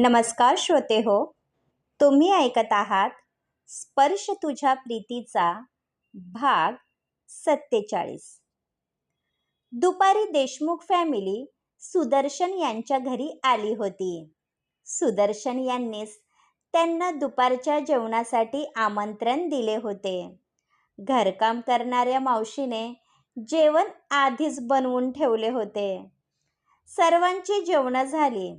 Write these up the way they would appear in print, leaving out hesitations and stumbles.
नमस्कार श्रोते हो, तुम्ही ऐकत आहात स्पर्श तुझ्या प्रीतीचा भाग 47. दुपारी देशमुख फॅमिली सुदर्शन यांच्या घरी आली होती. सुदर्शन यांनीच त्यांना दुपारच्या जेवणासाठी आमंत्रण दिले होते. घरकाम करणाऱ्या मावशीने जेवण आधीच बनवून ठेवले होते. सर्वांची जेवणं झाली.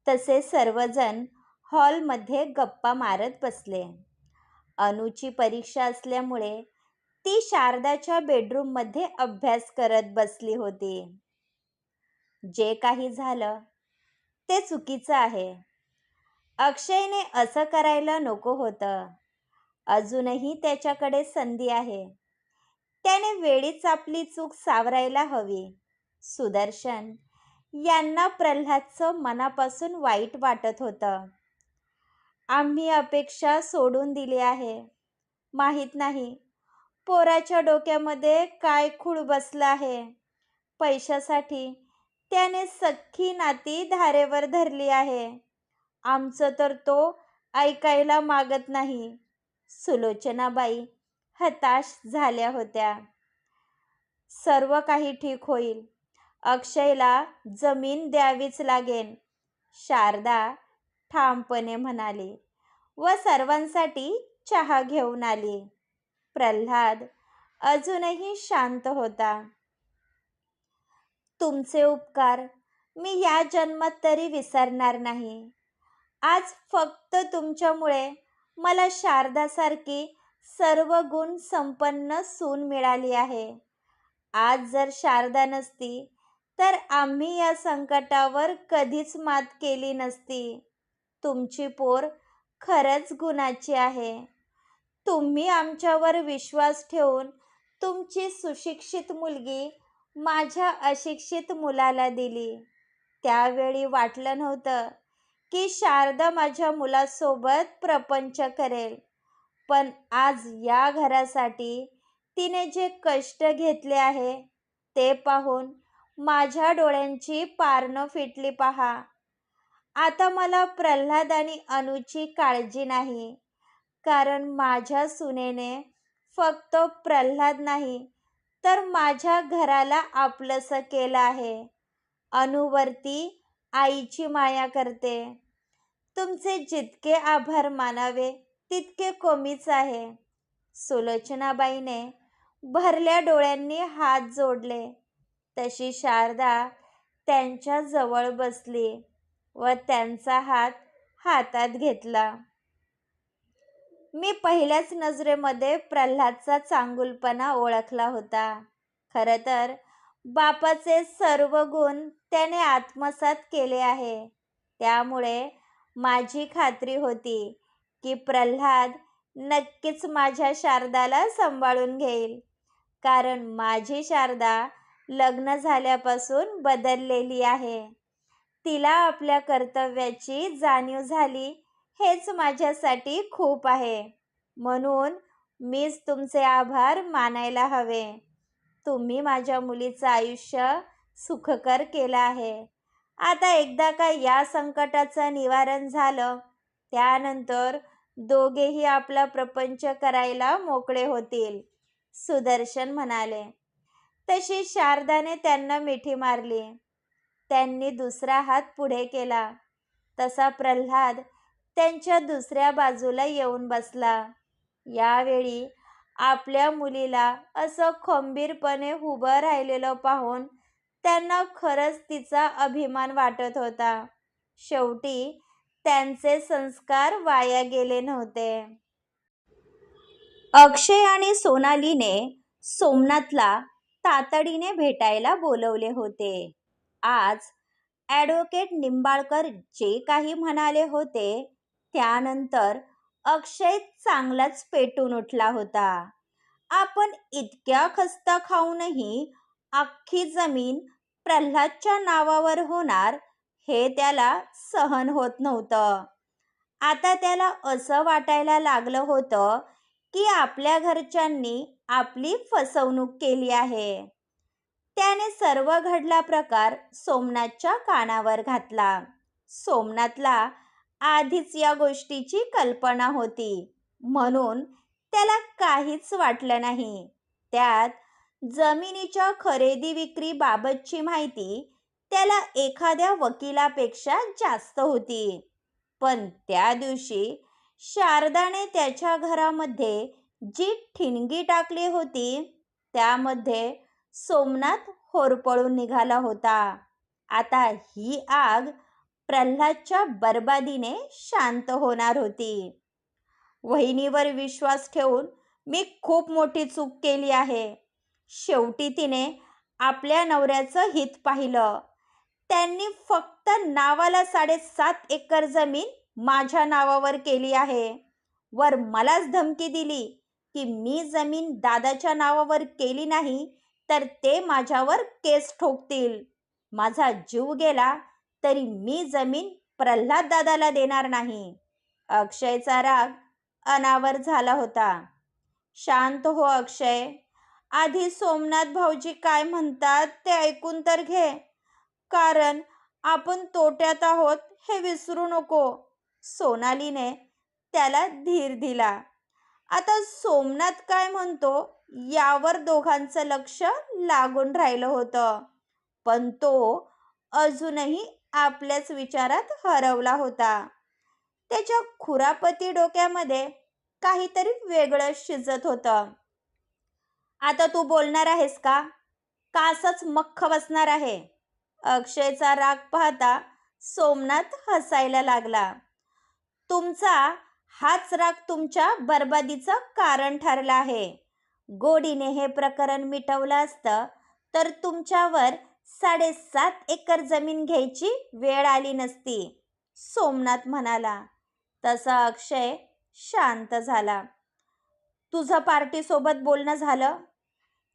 तसे सर्वजण हॉलमध्ये गप्पा मारत बसले. अनुची परीक्षा असल्यामुळे ती शारदाच्या बेडरूममध्ये अभ्यास करत बसली होती. जे काही झालं ते चुकीचं आहे. अक्षयने असं करायला नको होतं. अजूनही त्याच्याकडे संधी आहे. त्याने वेळीच आपली चूक सावरायला हवी. सुदर्शन यांना प्रल्हादचं मनापासून वाईट वाटत होतं. आम्ही अपेक्षा सोडून दिली आहे. माहीत नाही पोराच्या डोक्यामध्ये काय खूळ बसला आहे. पैशासाठी त्याने सख्खी नाती धारेवर धरली आहे. आमचं तर तो ऐकायला मागत नाही. सुलोचनाबाई हताश झाल्या होत्या. सर्व काही ठीक होईल. अक्षयला जमीन द्यावीच लागेल, शारदा ठामपणे म्हणाली व सर्वांसाठी चहा घेऊन आली. प्रल्हाद अजूनही शांत होता. तुमचे उपकार मी या जन्मात तरी विसरणार नाही. आज फक्त तुमच्यामुळे मला शारदासारखी सर्व गुण संपन्न सून मिळाली आहे. आज जर शारदा नसती तर आम्ही या संकटावर कधीच मात केली नसती. तुमची पोर खरंच गुणाची आहे. तुम्ही आमच्यावर विश्वास ठेवून तुमची सुशिक्षित मुलगी माझ्या अशिक्षित मुलाला दिली. त्यावेळी वाटलं नव्हतं की शारदा माझ्या मुलासोबत प्रपंच करेल. पण आज या घरासाठी तिने जे कष्ट घेतले आहे ते पाहून माझ्या डोळ्यांची पारणं फिटली पहा. आता मला प्रल्हाद आणि अनुची काळजी नाही. कारण माझ्या सुनेने फक्त प्रल्हाद नाही तर माझ्या घराला आपलंसं केलं आहे. अनुवरती आईची माया करते. तुमचे जितके आभार मानावे तितके कमीच आहे. सुलोचनाबाईने भरल्या डोळ्यांनी हात जोडले. तशी शारदा त्यांच्या जवळ बसली व त्यांचा हात हातात घेतला. मी पहिल्याच नजरेमध्ये प्रल्हादचा चांगुलपणा ओळखला होता. खरं तर बापाचे सर्व गुण त्याने आत्मसात केले आहे. त्यामुळे माझी खात्री होती की प्रल्हाद नक्कीच माझ्या शारदाला सांभाळून घेईल. कारण माझी शारदा लग्न झाल्यापासून बदललेली आहे. तिला आपल्या कर्तव्याची जाणीव झाली हेच माझ्यासाठी खूप आहे. म्हणून मीच तुमचे आभार मानायला हवे. तुम्ही माझ्या मुलीचं आयुष्य सुखकर केलं आहे. आता एकदा का या संकटाचं निवारण झालं त्यानंतर दोघेही आपला प्रपंच करायला मोकळे होतील, सुदर्शन म्हणाले. तशी शारदाने त्यांना मिठी मारली. त्यांनी दुसरा हात पुढे केला. तसा प्रल्हाद त्यांच्या दुसऱ्या बाजूला येऊन बसला. यावेळी आपल्या मुलीला असं खंबीरपणे उभं राहिलेलं पाहून त्यांना खरंच तिचा अभिमान वाटत होता. शेवटी त्यांचे संस्कार वाया गेले नव्हते. अक्षय आणि सोनालीने सोमनाथला तातडीने भेटायला बोलवले होते. आज ॲडव्होकेट निंबाळकर जे काही म्हणाले होते त्यानंतर अक्षय चांगलाच पेटून उठला होता. आपण इतक्या खस्ता खाऊनही अख्खी जमीन प्रल्हादच्या नावावर होणार हे त्याला सहन होत नव्हतं. आता त्याला असं वाटायला लागलं होतं की आपल्या घरच्यांनी आपली फसवणूक केली आहे. त्याने सर्व घडला प्रकार सोमनाथच्या कानावर घातला. सोमनाथला आधीच या गोष्टीची कल्पना होती, म्हणून त्याला काहीच वाटलं नाही. त्यात जमिनीच्या खरेदी विक्री बाबतची माहिती त्याला एखाद्या वकिलापेक्षा जास्त होती. पण त्या दिवशी शारदाने त्याच्या घरामध्ये जी ठिणगी टाकली होती, त्यामध्ये सोमनाथ होरपळून निघाला होता. आता ही आग प्रल्हादच्या बर्बादीने शांत होणार होती. वहिनीवर विश्वास ठेवून मी खूप मोठी चूक केली आहे. शेवटी तिने आपल्या नवऱ्याचं हित पाहिलं. त्यांनी फक्त नावाला 7.5 एकर जमीन माझ्या नावावर केली आहे. वर मलाच धमकी दिली की मी जमीन दादाच्या नावावर केली नाही तर ते माझ्यावर केस ठोकतील. माझा जीव गेला तरी मी जमीन प्रल्हाद दादाला देणार नाही. अक्षयचा राग अनावर झाला होता. शांत हो अक्षय. आधी सोमनाथ भाऊजी काय म्हणतात ते ऐकून तर घे. कारण आपण तोट्यात आहोत हे विसरू नको. सोनालीने त्याला धीर दिला. आता सोमनाथ काय म्हणतो यावर दोघांचं लक्ष लागून राहिलं होतं. पण तो अजूनही आपल्याच विचारात हरवला होता. त्याच्या खुरापती डोक्यामध्ये काहीतरी वेगळं शिजत होतं. आता तू बोलणार आहेस का? का असंच मख्ख बसणार आहे? अक्षयचा राग पाहता सोमनाथ हसायला लागला. तुमचा हाच राग तुमच्या बर्बादीचं कारण ठरला आहे. गोडीने हे प्रकरण मिटवलं असतं तर तुमच्यावर 7.5 एकर जमीन घ्यायची वेळ आली नसती, सोमनाथ म्हणाला. तसा अक्षय शांत झाला. तुझं पार्टीसोबत बोलणं झालं?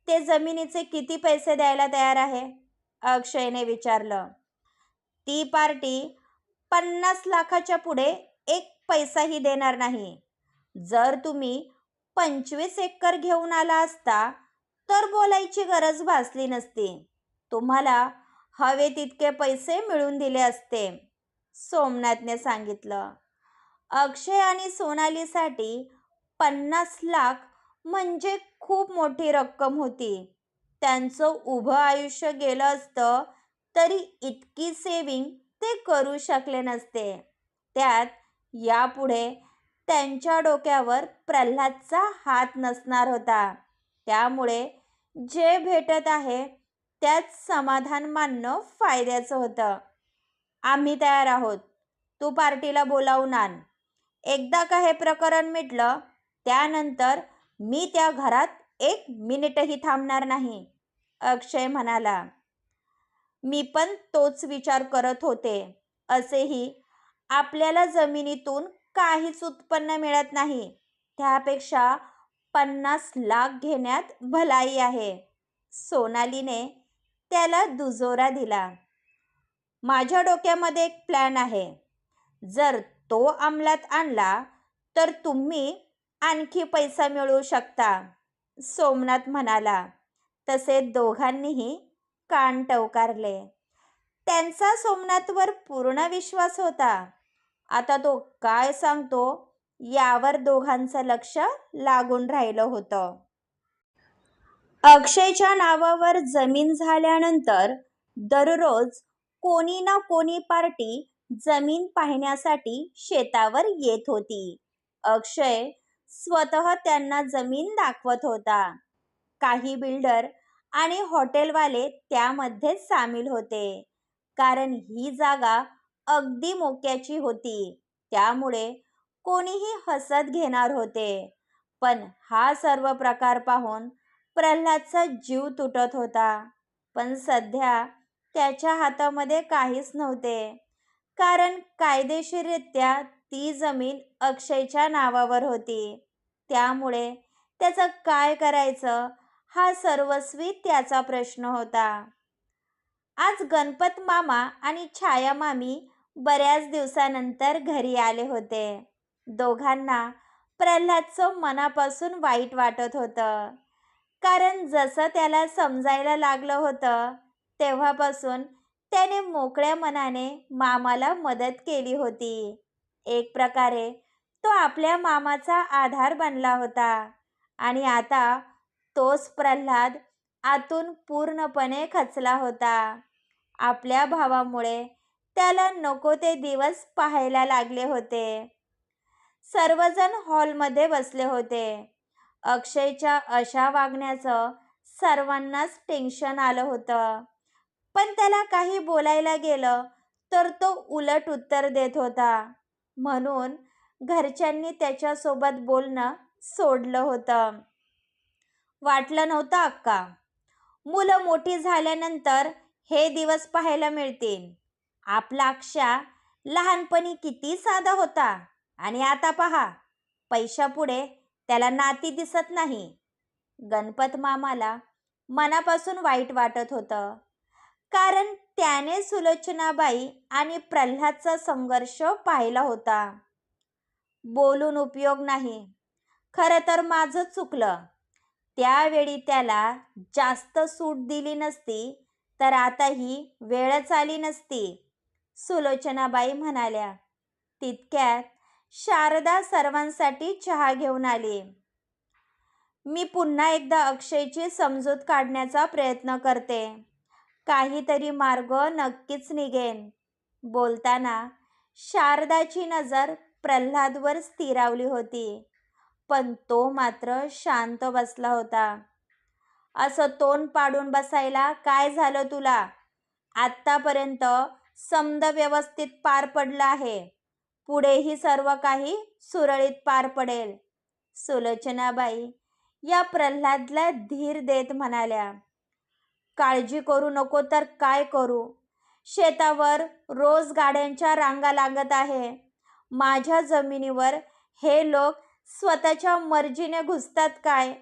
ते जमिनीचे किती पैसे द्यायला तयार आहे? अक्षयने विचारलं. ती पार्टी 50 लाखाच्या पुढे 1 पैसाही देणार नाही. जर तुम्ही 25 एकर घेऊन आला असता तर बोलायची गरज भासली नसती. तुम्हाला हवे तितके पैसे मिळून दिले असते, सोमनाथने सांगितलं. अक्षय आणि सोनालीसाठी 50 लाख म्हणजे खूप मोठी रक्कम होती. त्यांचं उभं आयुष्य गेलं असतं तरी इतकी सेविंग ते करू शकले नसते. त्यात यापुढे त्यांच्या डोक्यावर प्रल्हादचा हात नसणार होता. त्यामुळे जे भेटत आहे त्यात समाधान मानणं फायद्याचं होतं. आम्ही तयार आहोत. तू पार्टीला बोलावून आण. एकदा का हे प्रकरण मिटलं त्यानंतर मी त्या घरात 1 मिनिटही थांबणार नाही, अक्षय म्हणाला. मी पण तोच विचार करत होते. असेही आपल्याला जमिनीतून काहीच उत्पन्न मिळत नाही. त्यापेक्षा 50 लाख घेण्यात भलाई आहे, सोनालीने त्याला दुजोरा दिला. माझ्या डोक्यामध्ये एक प्लॅन आहे. जर तो अंमलात आणला तर तुम्ही आणखी पैसा मिळवू शकता, सोमनाथ म्हणाला. तसे दोघांनीही कान टवकारले. त्यांचा सोमनाथवर पूर्ण विश्वास होता. आता तो काय सांगतो यावर दोघांचं लक्ष लागून राहिलं होतं. अक्षयच्या नावावर जमीन झाल्यानंतर दररोज कोणी ना कोणी पार्टी जमीन पाहण्यासाठी शेतावर येत होती. अक्षय स्वतः त्यांना जमीन दाखवत होता. काही बिल्डर आणि हॉटेलवाले त्यामध्ये सामील होते. कारण ही जागा अगदी मोक्याची होती. त्यामुळे कोणीही हसत घेणार होते. पण हा सर्व प्रकार पाहून प्रल्हादचा जीव तुटत होता. पण सध्या त्याच्या हातामध्ये काहीच नव्हते. कारण कायदेशीररित्या ती जमीन अक्षयच्या नावावर होती. त्यामुळे त्याचं काय करायचं हा सर्वस्वी त्याचा प्रश्न होता. आज गणपत मामा आणि छाया मामी बऱ्याच दिवसानंतर घरी आले होते. दोघांना प्रल्हादचं मनापासून वाईट वाटत होतं. कारण जसं त्याला समजायला लागलं होतं तेव्हापासून त्याने मोकळ्या मनाने मामाला मदत केली होती. एक प्रकारे तो आपल्या मामाचा आधार बनला होता आणि आता तोच प्रल्हाद आतून पूर्णपणे खचला होता. आपल्या भावामुळे त्याला नको ते दिवस पाहायला लागले होते. सर्वजण हॉलमध्ये बसले होते. अक्षयच्या अशा वागण्याचं सर्वांनाच टेन्शन आलं होतं. पण त्याला काही बोलायला गेलं तर तो उलट उत्तर देत होता. म्हणून घरच्यांनी त्याच्यासोबत बोलणं सोडलं होतं. वाटलं नव्हतं अक्का, मुलं मोठी झाल्यानंतर हे दिवस पाहायला मिळतील. आपला अक्षा लहानपणी किती साधा होता आणि आता पहा, पैशापुढे त्याला नाती दिसत नाही. गणपत मामाला मनापासून वाईट वाटत होतं, कारण त्याने सुलोचनाबाई आणि प्रल्हादचा संघर्ष पाहिला होता. बोलून उपयोग नाही. खरं तर माझं चुकलं. त्यावेळी त्याला जास्त सूट दिली नसती तर आता ही वेळच आली नसती, सुलोचनाबाई म्हणाल्या. तितक्यात शारदा सर्वांसाठी चहा घेऊन आली. मी पुन्हा एकदा अक्षयची समजूत काढण्याचा प्रयत्न करते. काहीतरी मार्ग नक्कीच निघेन. बोलताना शारदाची नजर प्रल्हादवर स्थिरावली होती, पण तो मात्र शांत बसला होता. असं तोंड पाडून बसायला काय झालं तुला? आत्तापर्यंत समद व्यवस्थित पार पडलं आहे. पुढेही सर्व काही सुरळीत पार पडेल, सुलोचनाबाई या प्रल्हादला धीर देत म्हणाल्या. काळजी करू नको तर काय करू? शेतावर रोज गाड्यांच्या रांगा लागत आहे. माझ्या जमिनीवर हे लोक स्वतःच्या मर्जीने घुसतात काय?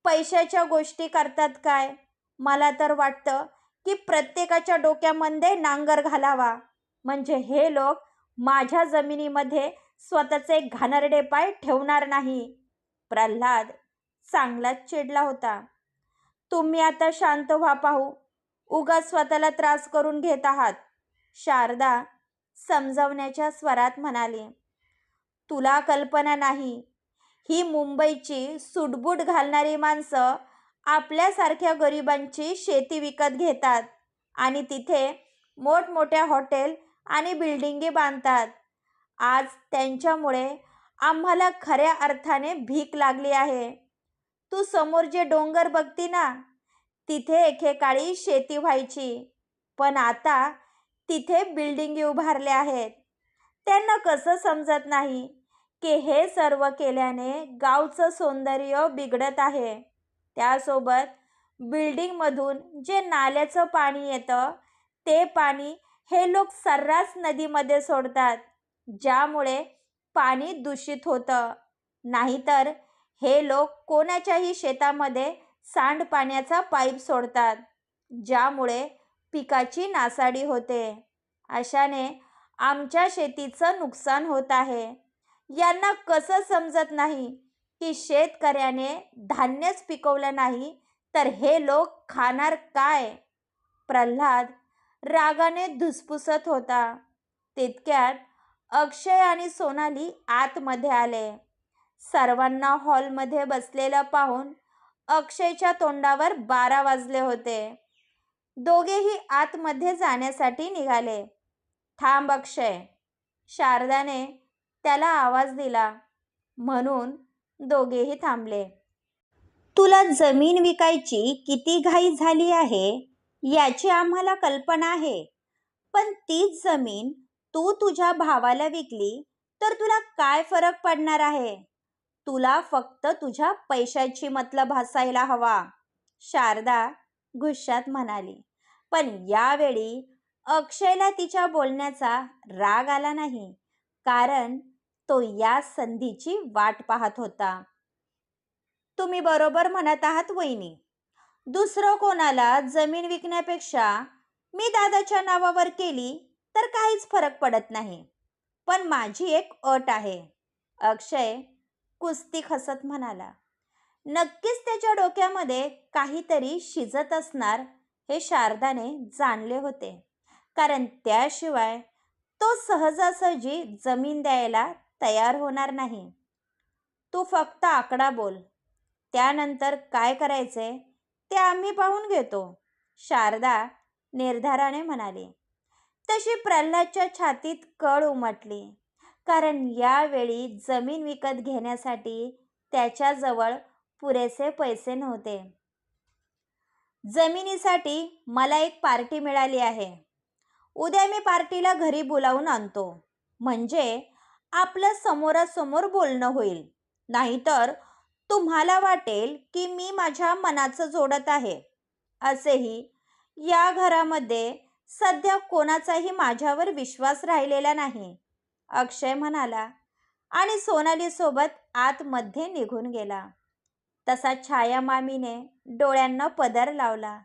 पैशाच्या गोष्टी करतात काय? मला तर वाटतं की प्रत्येकाच्या डोक्यामध्ये नांगर घालावा, म्हणजे हे लोक माझ्या जमिनीमध्ये स्वतःचे घाणेरडे पाय ठेवणार नाही. प्रल्हाद चांगलाच चिडला होता. तुम्ही आता शांत व्हा पाहू. उगाच स्वतःला त्रास करून घेत आहात, शारदा समजावण्याच्या स्वरात म्हणाली. तुला कल्पना नाही, ही मुंबईची सूटबूट घालणारी माणसं आपल्यासारख्या गरिबांची शेती विकत घेतात आणि तिथे मोठमोठ्या हॉटेल आणि बिल्डिंगी बांधतात. आज त्यांच्यामुळे आम्हाला खऱ्या अर्थाने भीक लागली आहे. तू समोर जे डोंगर बघती ना, तिथे एकेकाळी शेती व्हायची, पण आता तिथे बिल्डिंगी उभारल्या आहेत. त्यांना कसं समजत नाही की हे सर्व केल्याने गावचं सौंदर्य बिघडत आहे. त्यासोबत बिल्डिंगमधून जे नाल्याचं पाणी येतं, ते पाणी हे लोक सर्रास नदीमध्ये सोडतात, ज्यामुळे पाणी दूषित होतं. नाहीतर हे लोक कोणाच्याही शेतामध्ये सांडपाण्याचा पाईप सोडतात, ज्यामुळे पिकाची नासाडी होते. अशाने आमच्या शेतीचं नुकसान होत आहे. यांना कसं समजत नाही की शेतकऱ्याने धान्यच पिकवलं नाही तर हे लोक खाणार काय? प्रल्हाद रागाने धुसफुसत होता. तितक्यात अक्षय आणि सोनाली आतमध्ये आले. सर्वांना हॉलमध्ये बसलेलं पाहून अक्षयच्या तोंडावर 12 वाजले होते. दोघेही आतमध्ये जाण्यासाठी निघाले. थांब अक्षय, शारदाने त्याला आवाज दिला. म्हणून दोघेही थांबले. तुला जमीन विकायची किती घाई झाली आहे याची आम्हाला कल्पना आहे, पण तीच जमीन तू तुझ्या भावाला विकली तर तुला काय फरक पडणार आहे? तुला फक्त तुझ्या पैशाची मतलब भासायला हवा, शारदा गुस्सात म्हणाली. पण यावेळी अक्षयला तिच्या बोलण्याचा राग आला नाही, कारण तो या संधीची वाट पाहत होता. तुम्ही बरोबर म्हणत आहात वहिनी. दुसरं कोणाला जमीन विकण्यापेक्षा मी दादाच्या नावावर केली तर काहीच फरक पडत नाही. पण माझी एक अट आहे, अक्षय कुस्ती हसत म्हणाला. नक्कीच त्याच्या डोक्यामध्ये काहीतरी शिजत असणार हे शारदाने जाणले होते, कारण त्याशिवाय तो सहजासहजी जमीन द्यायला तयार होणार नाही. तू फक्त आकडा बोल, त्यानंतर काय करायचे ते आम्ही पाहून घेतो, शारदा निर्धाराने म्हणाली. तशी प्रल्हादच्या छातीत कळ उमटली, कारण यावेळी जमीन विकत घेण्यासाठी त्याच्याजवळ पुरेसे पैसे नव्हते. जमिनीसाठी मला एक पार्टी मिळाली आहे. उद्या मी पार्टीला घरी बोलावून आणतो, म्हणजे आपलं समोरासमोर बोलणं होईल. नाहीतर तुम्हाला वाटेल की मी माझ्या मनाचं जोडत आहे. असेही या घरामध्ये सध्या कोणाचाही माझ्यावर विश्वास राहिलेला नाही, अक्षय म्हणाला आणि सोनाली सोबत आतमध्ये निघून गेला. तसा छाया मामीने डोळ्यांना पदर लावला,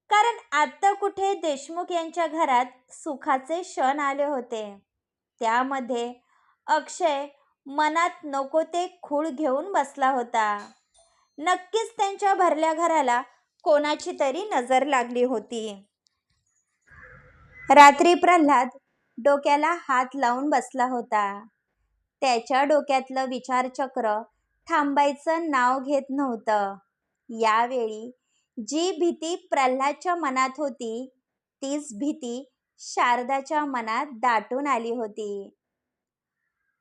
कारण आता कुठे देशमुख यांच्या घरात सुखाचे क्षण आले होते. त्यामध्ये अक्षय मनात नको ते खूळ घेऊन बसला होता. नक्कीच त्यांच्या भरल्या घराला कोणाची तरी नजर लागली होती. रात्री प्रल्हाद डोक्याला हात लावून बसला होता. त्याच्या डोक्यातलं विचारचक्र थांबायचं नाव घेत नव्हतं. यावेळी जी भीती प्रल्हादच्या मनात होती, तीच भीती शारदाच्या मनात दाटून आली होती.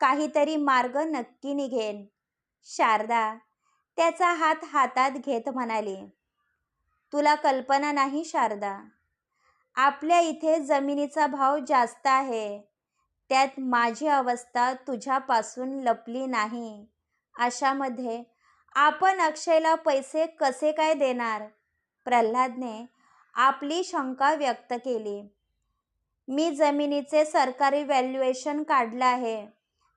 काहीतरी मार्ग नक्की निघेल, शारदा त्याचा हात हातात घेत म्हणाली. तुला कल्पना नाही शारदा, आपल्या इथे जमिनीचा भाव जास्त आहे. त्यात माझी अवस्था तुझ्यापासून लपली नाही. अशामध्ये आपण अक्षयला पैसे कसे काय देणार? प्रल्हादने आपली शंका व्यक्त केली. मी जमिनीचे सरकारी व्हॅल्युएशन काढलं आहे.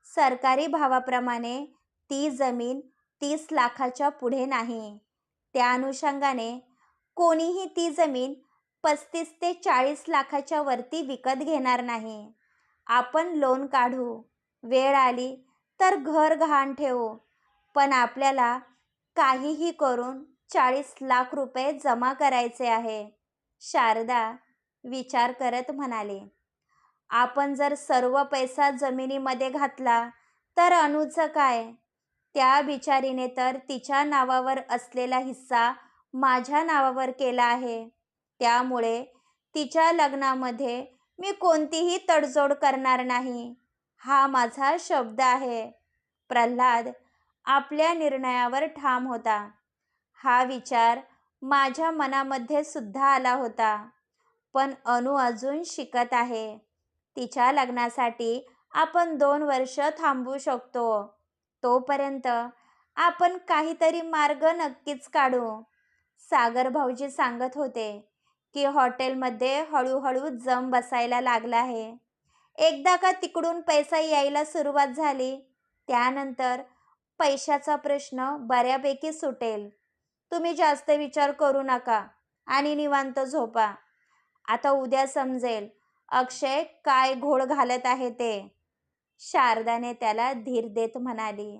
सरकारी भावाप्रमाणे ती जमीन 30 लाखाच्या पुढे नाही. त्या अनुषंगाने कोणीही ती जमीन 35 ते 40 लाखाच्या वरती विकत घेणार नाही. आपण लोन काढू, वेळ आली तर घर गहाण ठेवू, पण आपल्याला काहीही करून 40 लाख रुपये जमा करायचे आहे, शारदा विचार करत म्हणाले. आपण जर सर्व पैसा जमिनीमध्ये घातला तर अनुचं काय? त्या बिचारीने तर तिच्या नावावर असलेला हिस्सा माझ्या नावावर केला आहे. त्यामुळे तिच्या लग्नामध्ये मी कोणतीही तडजोड करणार नाही, हा माझा शब्द आहे. प्रल्हाद आपल्या निर्णयावर ठाम होता. हा विचार माझ्या मनामध्ये सुद्धा आला होता, पण अनु अजून शिकत आहे. तिच्या लग्नासाठी आपण 2 वर्ष थांबू शकतो. तोपर्यंत आपण काहीतरी मार्ग नक्कीच काढू. सागर भाऊजी सांगत होते की हॉटेलमध्ये हळूहळू जम बसायला लागला आहे. एकदा का तिकडून पैसा यायला सुरुवात झाली, त्यानंतर पैशाचा प्रश्न बऱ्यापैकी सुटेल. तुम्ही जास्त विचार करू नका आणि निवांत झोपा. आता उद्या समजेल अक्षय काय घोळ घालत आहे ते, शारदाने त्याला धीर देत म्हणाली.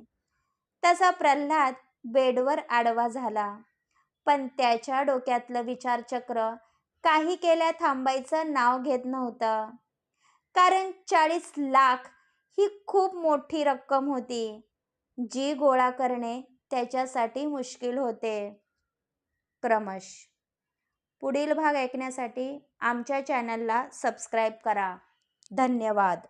तसा प्रल्हाद बेडवर आडवा झाला, पण त्याच्या डोक्यातलं विचारचक्र काही केल्या थांबायचं नाव घेत नव्हतं. कारण 40 लाख ही खूप मोठी रक्कम होती, जी गोळा करणे त्याच्यासाठी मुश्किल होते. क्रमश पुढील भाग ऐकण्यासाठी आमच्या चॅनलला सबस्क्राईब करा. धन्यवाद.